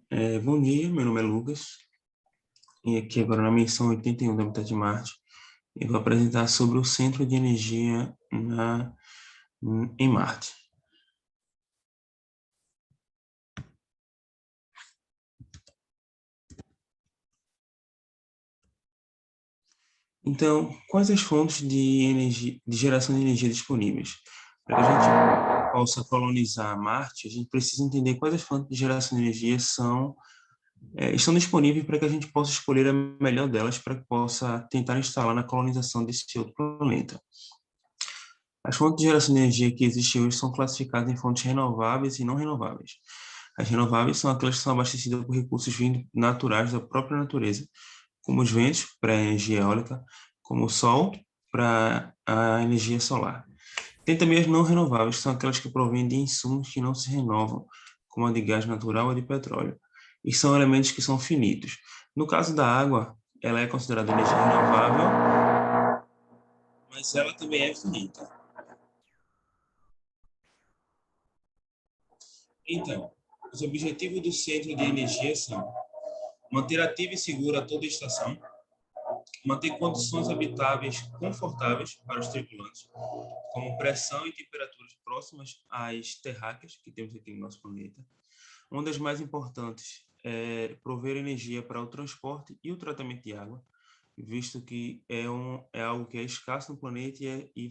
Bom dia, meu nome é Lucas, e aqui agora na missão 81 da Habitat de Marte, eu vou apresentar sobre o Centro de Energia em Marte. Então, quais as fontes de energia, de geração de energia disponíveis? Para que a gente possa colonizar Marte, a gente precisa entender quais as fontes de geração de energia estão disponíveis para que a gente possa escolher a melhor delas para que possa tentar instalar na colonização desse outro planeta. As fontes de geração de energia que existem hoje são classificadas em fontes renováveis e não renováveis. As renováveis são aquelas que são abastecidas por recursos vindos naturais da própria natureza, como os ventos para a energia eólica, como o sol para a energia solar. Tem também as não renováveis, que são aquelas que provêm de insumos que não se renovam, como a de gás natural ou de petróleo, e são elementos que são finitos. No caso da água, ela é considerada energia renovável, mas ela também é finita. Então, os objetivos do Centro de Energia são manter ativa e segura toda a estação, manter condições habitáveis confortáveis para os tripulantes, como pressão e temperaturas próximas às terráqueas que temos aqui no nosso planeta. Uma das mais importantes é prover energia para o transporte e o tratamento de água, visto que é algo que é escasso no planeta e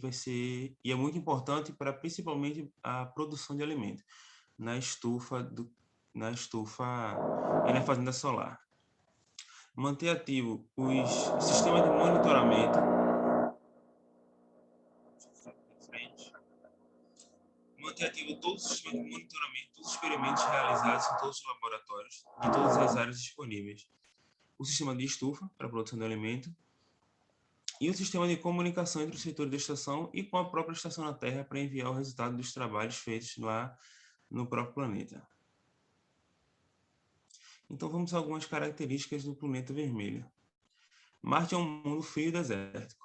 é muito importante para principalmente a produção de alimentos na estufa na estufa e na fazenda solar. Manter ativo os sistemas de monitoramento. Manter ativo todos os sistemas de monitoramento, todos os experimentos realizados em todos os laboratórios, em todas as áreas disponíveis. O sistema de estufa para a produção de alimento e o sistema de comunicação entre o setor da estação e com a própria estação na Terra para enviar o resultado dos trabalhos feitos lá no próprio planeta. Então vamos a algumas características do planeta vermelho. Marte é um mundo frio e desértico.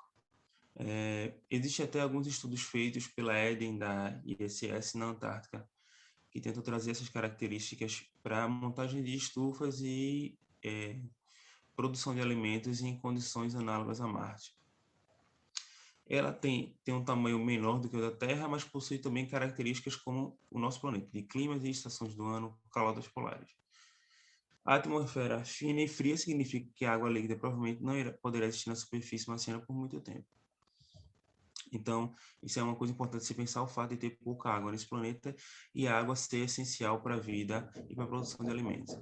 Existe até alguns estudos feitos pela EDEN da ISS na Antártica que tentam trazer essas características para a montagem de estufas e produção de alimentos em condições análogas a Marte. Ela tem um tamanho menor do que o da Terra, mas possui também características como o nosso planeta, de climas e estações do ano, calotas polares. A atmosfera fina e fria significa que a água líquida provavelmente não poderá existir na superfície marciana por muito tempo. Então, isso é uma coisa importante se pensar, o fato de ter pouca água nesse planeta e a água ser essencial para a vida e para a produção de alimentos.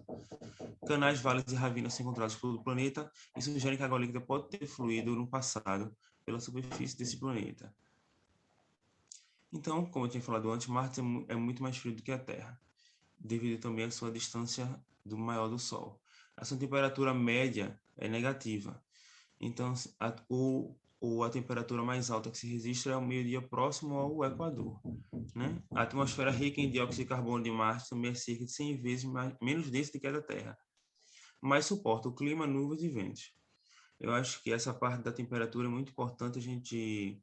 Canais, vales e ravinas são encontrados por todo o planeta e sugerem que a água líquida pode ter fluído no passado pela superfície desse planeta. Então, como eu tinha falado antes, Marte é muito mais frio do que a Terra, devido também à sua distância maior do Sol. A sua temperatura média é negativa. Então, a temperatura mais alta que se registra é o meio-dia próximo ao Equador. Né? A atmosfera rica em dióxido de carbono de Marte também é cerca de 100 vezes menos densa do que a da Terra, mas suporta o clima, nuvens e ventos. Eu acho que essa parte da temperatura é muito importante a gente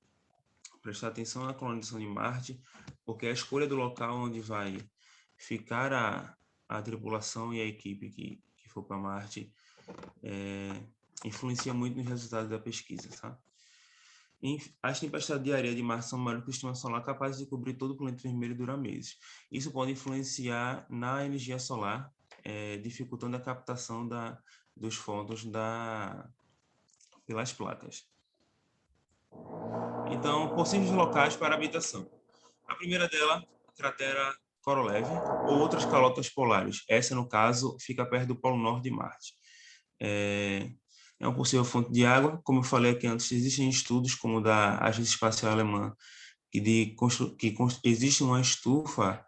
prestar atenção na colonização de Marte, porque a escolha do local onde vai ficar a tripulação e a equipe que for para Marte influencia muito nos resultados da pesquisa, tá? As tempestades de areia de Marte são maiores que o sistema solar, capazes de cobrir todo o planeta vermelho e durar meses. Isso pode influenciar na energia solar, dificultando a captação dos fótons pelas placas. Então, possíveis locais para habitação. A primeira dela, a cratera Korolev, ou outras calotas polares. Essa, no caso, fica perto do Polo Norte de Marte. É uma possível fonte de água. Como eu falei aqui antes, existem estudos, como o da Agência Espacial Alemã, existe uma estufa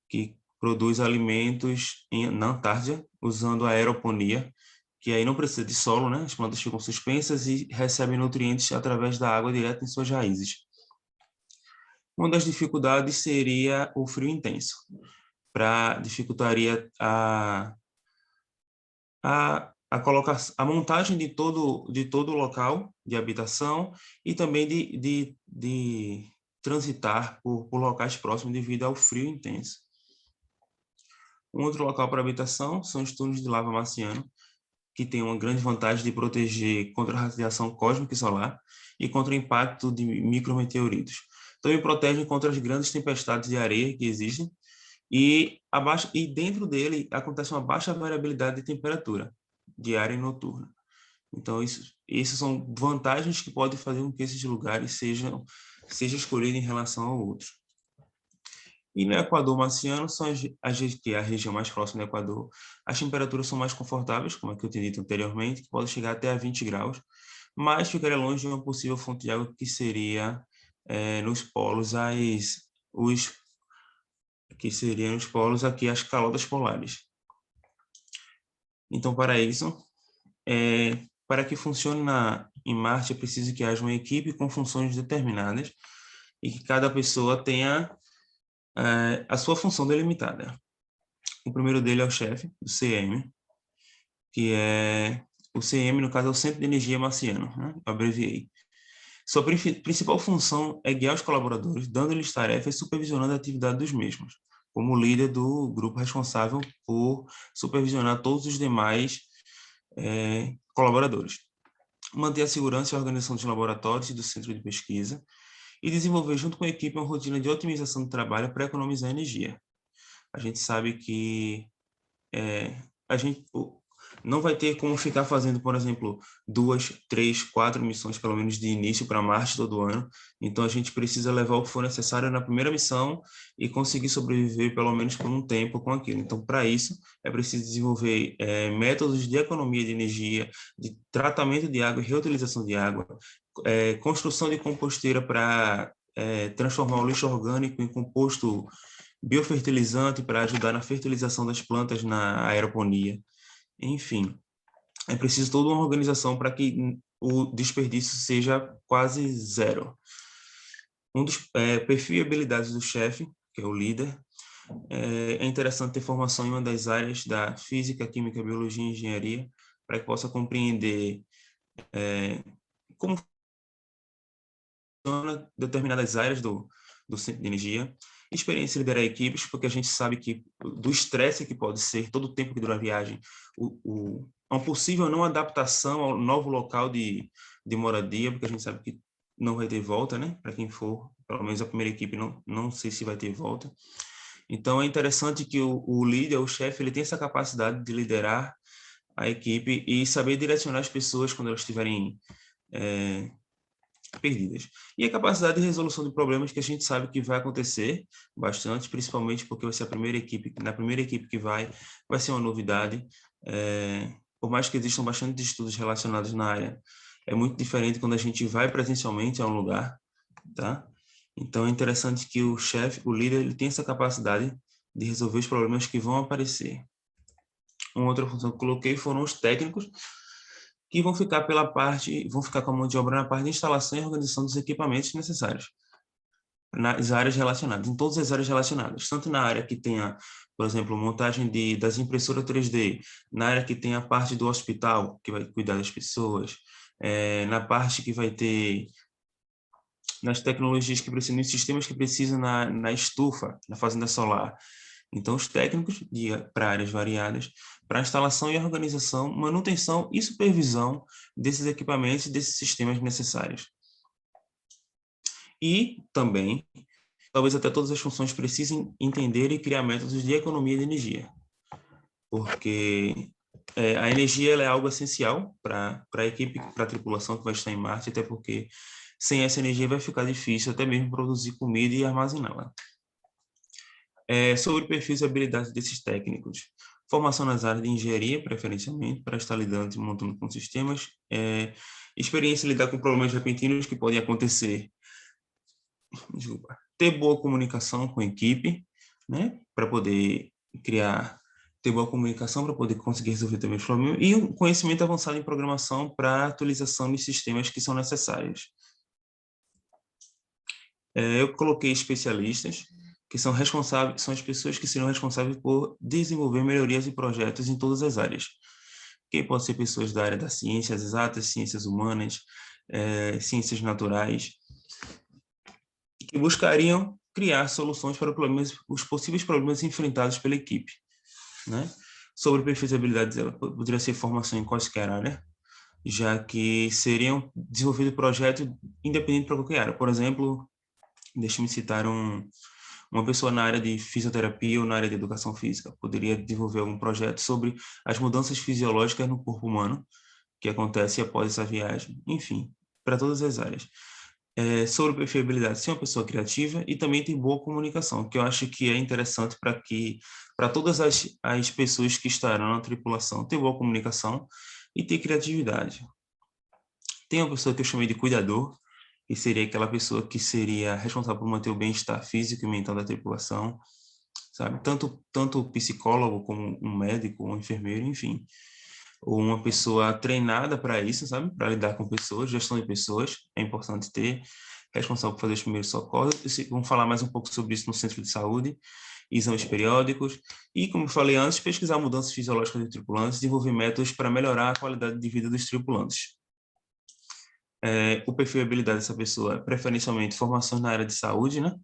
que produz alimentos na Antártida, usando a aeroponia, que aí não precisa de solo, né? As plantas ficam suspensas e recebem nutrientes através da água direto em suas raízes. Uma das dificuldades seria o frio intenso, dificultaria a montagem de todo o local de habitação e também de transitar por locais próximos devido ao frio intenso. Um outro local para habitação são os túneis de lava marciano, que tem uma grande vantagem de proteger contra a radiação cósmica e solar e contra o impacto de micrometeoritos. Também protegem contra as grandes tempestades de areia que existem e dentro dele acontece uma baixa variabilidade de temperatura diária e noturna. Então, essas são vantagens que podem fazer com que esses lugares sejam escolhidos em relação a outros. E no Equador marciano, que é a região mais próxima do Equador, as temperaturas são mais confortáveis, como é que eu tinha dito anteriormente, que pode chegar até a 20 graus, mas ficaria longe de uma possível fonte de água que seria nos polos, aqui as calotas polares. Então, para isso, para que funcione em Marte, é preciso que haja uma equipe com funções determinadas e que cada pessoa tenha a sua função delimitada. O primeiro dele é o chefe, o CM, que é o CM, no caso, é o Centro de Energia Marciano, né? Eu abreviei. Sua principal função é guiar os colaboradores, dando-lhes tarefas e supervisionando a atividade dos mesmos, como líder do grupo responsável por supervisionar todos os demais colaboradores. Manter a segurança e a organização dos laboratórios e do centro de pesquisa e desenvolver junto com a equipe uma rotina de otimização do trabalho para economizar energia. A gente sabe que a gente não vai ter como ficar fazendo, por exemplo, 2, 3, 4 missões, pelo menos de início para Marte todo ano. Então, a gente precisa levar o que for necessário na primeira missão e conseguir sobreviver, pelo menos por um tempo, com aquilo. Então, para isso, é preciso desenvolver métodos de economia de energia, de tratamento de água e reutilização de água, construção de composteira para transformar o lixo orgânico em composto biofertilizante para ajudar na fertilização das plantas na aeroponia. Enfim, é preciso toda uma organização para que o desperdício seja quase zero. Um dos perfis e habilidades do chefe, que é o líder, é interessante ter formação em uma das áreas da física, química, biologia e engenharia, para que possa compreender como funciona determinadas áreas do centro de energia. Experiência em liderar equipes, porque a gente sabe que do estresse que pode ser todo o tempo que dura a viagem, uma possível não adaptação ao novo local de moradia, porque a gente sabe que não vai ter volta, né? Para quem for, pelo menos a primeira equipe, não sei se vai ter volta. Então, é interessante que o líder, o chefe, ele tem essa capacidade de liderar a equipe e saber direcionar as pessoas quando elas estiverem perdidas. E a capacidade de resolução de problemas que a gente sabe que vai acontecer bastante, principalmente porque vai ser na primeira equipe que vai ser uma novidade, por mais que existam bastante estudos relacionados na área, é muito diferente quando a gente vai presencialmente a um lugar, tá? Então é interessante que o chefe, o líder, ele tem essa capacidade de resolver os problemas que vão aparecer. Uma outra função que eu coloquei foram os técnicos, que vão ficar com a mão de obra na parte de instalação e organização dos equipamentos necessários nas áreas relacionadas, em todas as áreas relacionadas, tanto na área que tenha, por exemplo, montagem das impressoras 3D, na área que tem a parte do hospital, que vai cuidar das pessoas, na parte que vai ter nas tecnologias que precisam, nos sistemas que precisam na estufa, na fazenda solar. Então, os técnicos para áreas variadas, para a instalação e organização, manutenção e supervisão desses equipamentos e desses sistemas necessários. E também, talvez até todas as funções precisem entender e criar métodos de economia de energia, porque a energia ela é algo essencial para a equipe, para a tripulação que vai estar em Marte, até porque sem essa energia vai ficar difícil até mesmo produzir comida e armazená-la. Sobre perfis e habilidades desses técnicos. Formação nas áreas de engenharia, preferencialmente, para estar lidando e montando com sistemas. Experiência em lidar com problemas repentinos que podem acontecer. Desculpa. Ter boa comunicação com a equipe, né? Para poder ter boa comunicação para poder conseguir resolver também os problemas. E um conhecimento avançado em programação para atualização de sistemas que são necessários. Eu coloquei especialistas, que são as pessoas que serão responsáveis por desenvolver melhorias e projetos em todas as áreas. Que pode ser pessoas da área das ciências exatas, ciências humanas, ciências naturais, que buscariam criar soluções para os possíveis problemas enfrentados pela equipe. né? Sobre prefeitabilidades, ela poderia ser formação em quaisquer área, já que seriam desenvolvido projetos independente para qualquer área. Por exemplo, deixa-me citar uma pessoa na área de fisioterapia ou na área de educação física. Poderia desenvolver algum projeto sobre as mudanças fisiológicas no corpo humano que acontece após essa viagem. Enfim, para todas as áreas. Sobre preferibilidade, ser uma pessoa criativa e também ter boa comunicação, que eu acho que é interessante para todas as pessoas que estarão na tripulação, ter boa comunicação e ter criatividade. Tem uma pessoa que eu chamei de cuidador, que seria aquela pessoa que seria responsável por manter o bem-estar físico e mental da tripulação, sabe? Tanto o psicólogo como um médico, um enfermeiro, enfim. Ou uma pessoa treinada para isso, sabe? Para lidar com pessoas, gestão de pessoas, é importante ter, responsável por fazer os primeiros socorros. Vamos falar mais um pouco sobre isso no centro de saúde, exames periódicos e, como eu falei antes, pesquisar mudanças fisiológicas de tripulantes, desenvolver métodos para melhorar a qualidade de vida dos tripulantes. O perfil e habilidade dessa pessoa, preferencialmente formação na área de saúde, né?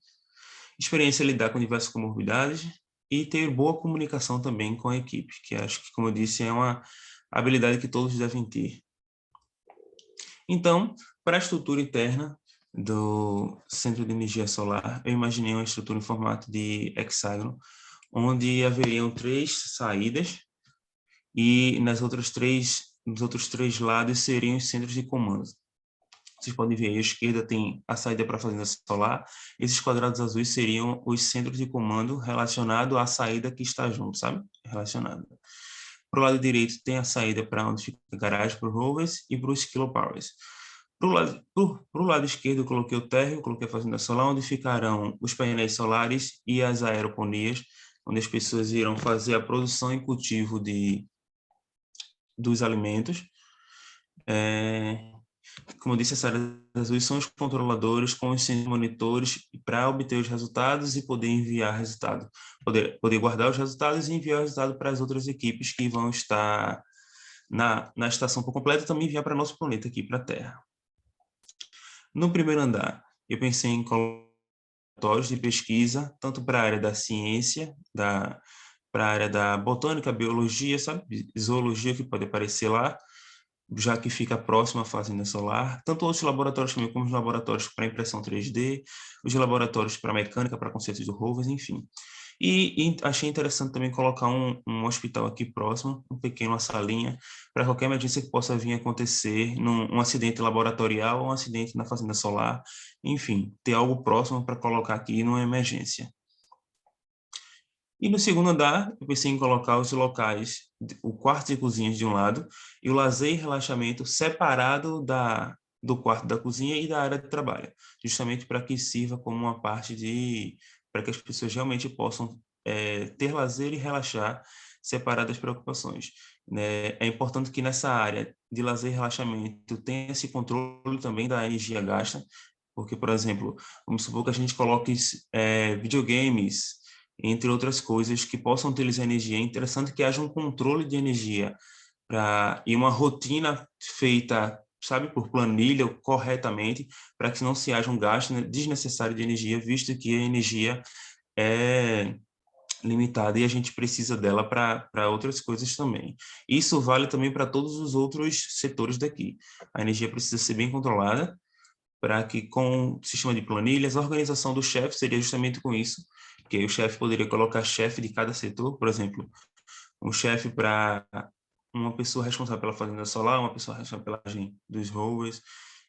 Experiência em lidar com diversas comorbidades e ter boa comunicação também com a equipe, que acho que, como eu disse, é uma habilidade que todos devem ter. Então, para a estrutura interna do Centro de Energia Solar, eu imaginei uma estrutura em formato de hexágono, onde haveriam 3 saídas e nos outros três lados seriam os centros de comando. Vocês podem ver aí, à esquerda tem a saída para a fazenda solar. Esses quadrados azuis seriam os centros de comando relacionados à saída que está junto, sabe? Relacionado. Para o lado direito tem a saída para onde fica a garagem para os rovers e para os kilopowers. Para o lado esquerdo eu coloquei o térreo, coloquei a fazenda solar, onde ficarão os painéis solares e as aeroponias, onde as pessoas irão fazer a produção e cultivo dos alimentos. Como eu disse, essa área azuis são os controladores com os monitores para obter os resultados e poder enviar resultado. Poder guardar os resultados e enviar o resultado para as outras equipes que vão estar na estação por completo e também enviar para nosso planeta aqui, para a Terra. No primeiro andar, eu pensei em laboratórios de pesquisa, tanto para a área da ciência, para a área da botânica, biologia, sabe? Zoologia, que pode aparecer lá, já que fica próximo à fazenda solar, tanto outros laboratórios também, como os laboratórios para impressão 3D, os laboratórios para mecânica, para conceitos do rovers, enfim. E achei interessante também colocar um hospital aqui próximo, uma pequena salinha, para qualquer emergência que possa vir a acontecer, um acidente laboratorial ou um acidente na fazenda solar, enfim, ter algo próximo para colocar aqui numa emergência. E no segundo andar, eu pensei em colocar os locais, o quarto e cozinhas de um lado, e o lazer e relaxamento separado do quarto da cozinha e da área de trabalho, justamente para que sirva como uma parte para que as pessoas realmente possam ter lazer e relaxar separado das preocupações. Né? É importante que nessa área de lazer e relaxamento tenha esse controle também da energia gasta, porque, por exemplo, vamos supor que a gente coloque videogames, entre outras coisas, que possam utilizar energia. É interessante que haja um controle de energia e uma rotina feita, sabe, por planilha corretamente, para que não se haja um gasto desnecessário de energia, visto que a energia é limitada e a gente precisa dela para outras coisas também. Isso vale também para todos os outros setores daqui. A energia precisa ser bem controlada, para que com o sistema de planilhas, a organização do chefe seria justamente com isso, que aí o chefe poderia colocar chefe de cada setor, por exemplo, um chefe para uma pessoa responsável pela fazenda solar, uma pessoa responsável pela agem dos rovers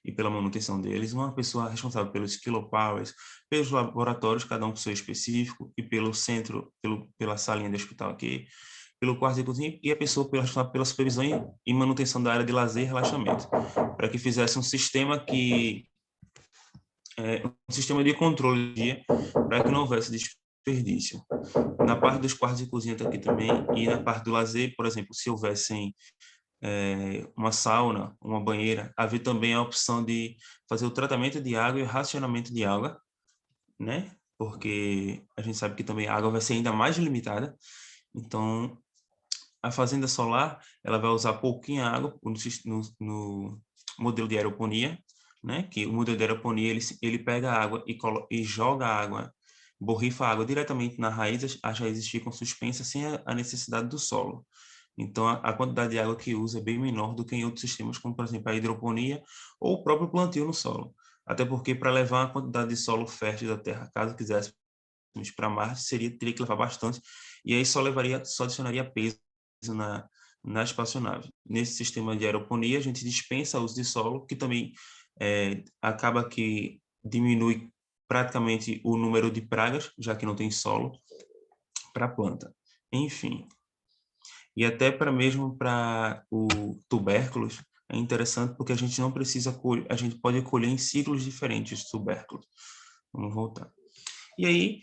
e pela manutenção deles, uma pessoa responsável pelos kilopowers, pelos laboratórios, cada um com seu específico, e pelo centro, pela salinha do hospital aqui, pelo quarto de cozinha, e a pessoa responsável pela supervisão e manutenção da área de lazer e relaxamento, para que fizesse um sistema um sistema de controle para que não houvesse desperdício. Na parte dos quartos de cozinha tá aqui também, e na parte do lazer, por exemplo, se houvessem uma sauna, uma banheira, havia também a opção de fazer o tratamento de água e o racionamento de água, né? Porque a gente sabe que também a água vai ser ainda mais limitada. Então, a fazenda solar, ela vai usar pouquinha água no modelo de aeroponia, né? Que o modelo de aeroponia, ele pega a água e joga a água borrifa a água diretamente nas raízes, as raízes ficam suspensas sem a necessidade do solo. Então, a quantidade de água que usa é bem menor do que em outros sistemas, como, por exemplo, a hidroponia ou o próprio plantio no solo. Até porque, para levar a quantidade de solo fértil da Terra, caso quiséssemos para Marte, teria que levar bastante, e aí só adicionaria peso na espaçonave. Nesse sistema de aeroponia, a gente dispensa o uso de solo, que também acaba que diminui praticamente o número de pragas, já que não tem solo, para a planta. Enfim, e até mesmo para o tubérculos, é interessante porque a gente não precisa colher, a gente pode colher em ciclos diferentes de tubérculos. Vamos voltar. E aí,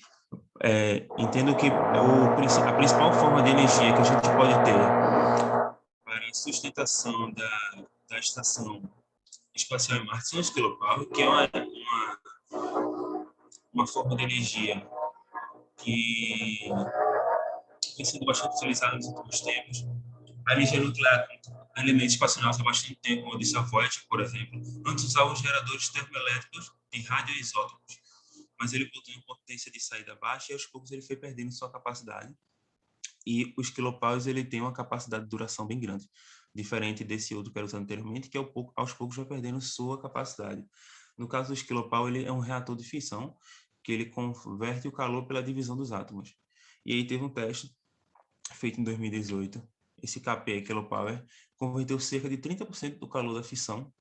entendo que a principal forma de energia que a gente pode ter para a sustentação da estação espacial em Marte são os quilopower, que é uma forma de energia que tem sido bastante utilizada nos últimos tempos. A energia nuclear, elementos espaciais há bastante tempo, como disse a Voyager, por exemplo. Antes usava os geradores termoelétricos de radioisótopos, mas ele botou uma potência de saída baixa e aos poucos ele foi perdendo sua capacidade. E os quilopowers ele tem uma capacidade de duração bem grande, diferente desse outro que era usado anteriormente, que aos poucos vai perdendo sua capacidade. No caso dos quilopower, ele é um reator de fissão, que ele converte o calor pela divisão dos átomos. E aí teve um teste feito em 2018, esse KP, Kilopower, converteu cerca de 30% do calor da fissão,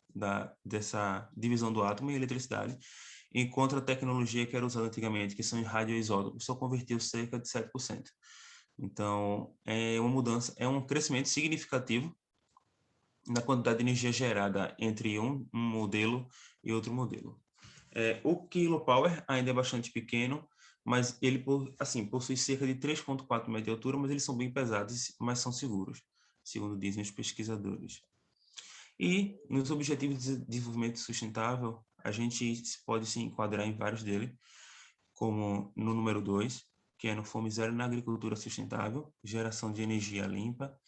dessa divisão do átomo em eletricidade, enquanto a tecnologia que era usada antigamente, que são os radioisótopos, só converteu cerca de 7%. Então, é uma mudança, é um crescimento significativo na quantidade de energia gerada entre um modelo e outro modelo. O Kilopower ainda é bastante pequeno, mas ele assim, possui cerca de 3,4 metros de altura, mas eles são bem pesados, mas são seguros, segundo dizem os pesquisadores. E nos Objetivos de Desenvolvimento Sustentável, a gente pode se enquadrar em vários deles, como no número 2, que é no Fome Zero na Agricultura Sustentável, geração de energia limpa.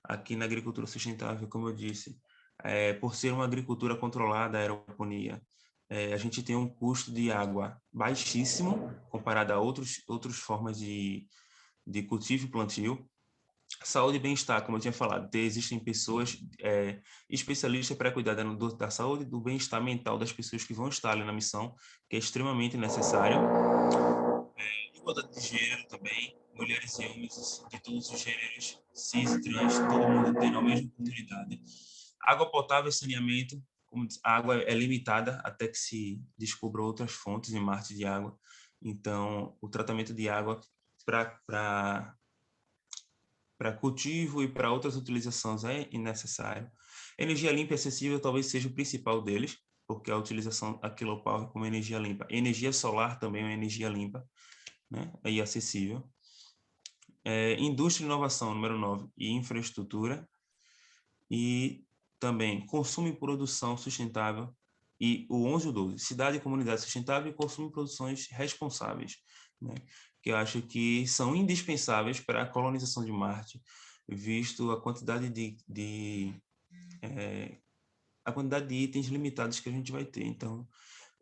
Aqui na agricultura sustentável, como eu disse, por ser uma agricultura controlada, a aeroponia, a gente tem um custo de água baixíssimo comparado a outras formas de cultivo e plantio. Saúde e bem-estar, como eu tinha falado, existem pessoas especialistas para cuidar da saúde e do bem-estar mental das pessoas que vão estar ali na missão, que é extremamente necessário. Igualdade de gênero também, mulheres e homens de todos os gêneros, cis e trans, todo mundo tendo a mesma oportunidade. Água potável e saneamento, como a água é limitada até que se descubram outras fontes em Marte de água. Então, o tratamento de água para cultivo e para outras utilizações é necessário. Energia limpa e acessível talvez seja o principal deles, porque a utilização da Kilopower como energia limpa. Energia solar também é uma energia limpa, né, e acessível. Indústria e inovação, número 9, e infraestrutura. E também consumo e produção sustentável. E o 11 e o 12, cidade e comunidade sustentável e consumo e produções responsáveis, né, que eu acho que são indispensáveis para a colonização de Marte, visto a quantidade a quantidade de itens limitados que a gente vai ter. Então,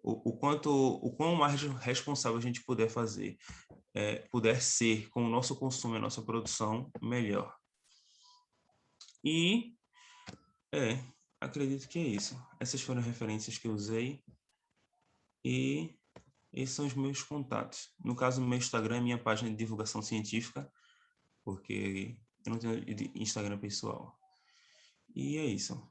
o quão mais responsável a gente puder fazer, puder ser com o nosso consumo e a nossa produção, melhor. E, acredito que é isso. Essas foram as referências que eu usei. E esses são os meus contatos. No caso, no meu Instagram é minha página de divulgação científica, porque eu não tenho Instagram pessoal. E é isso.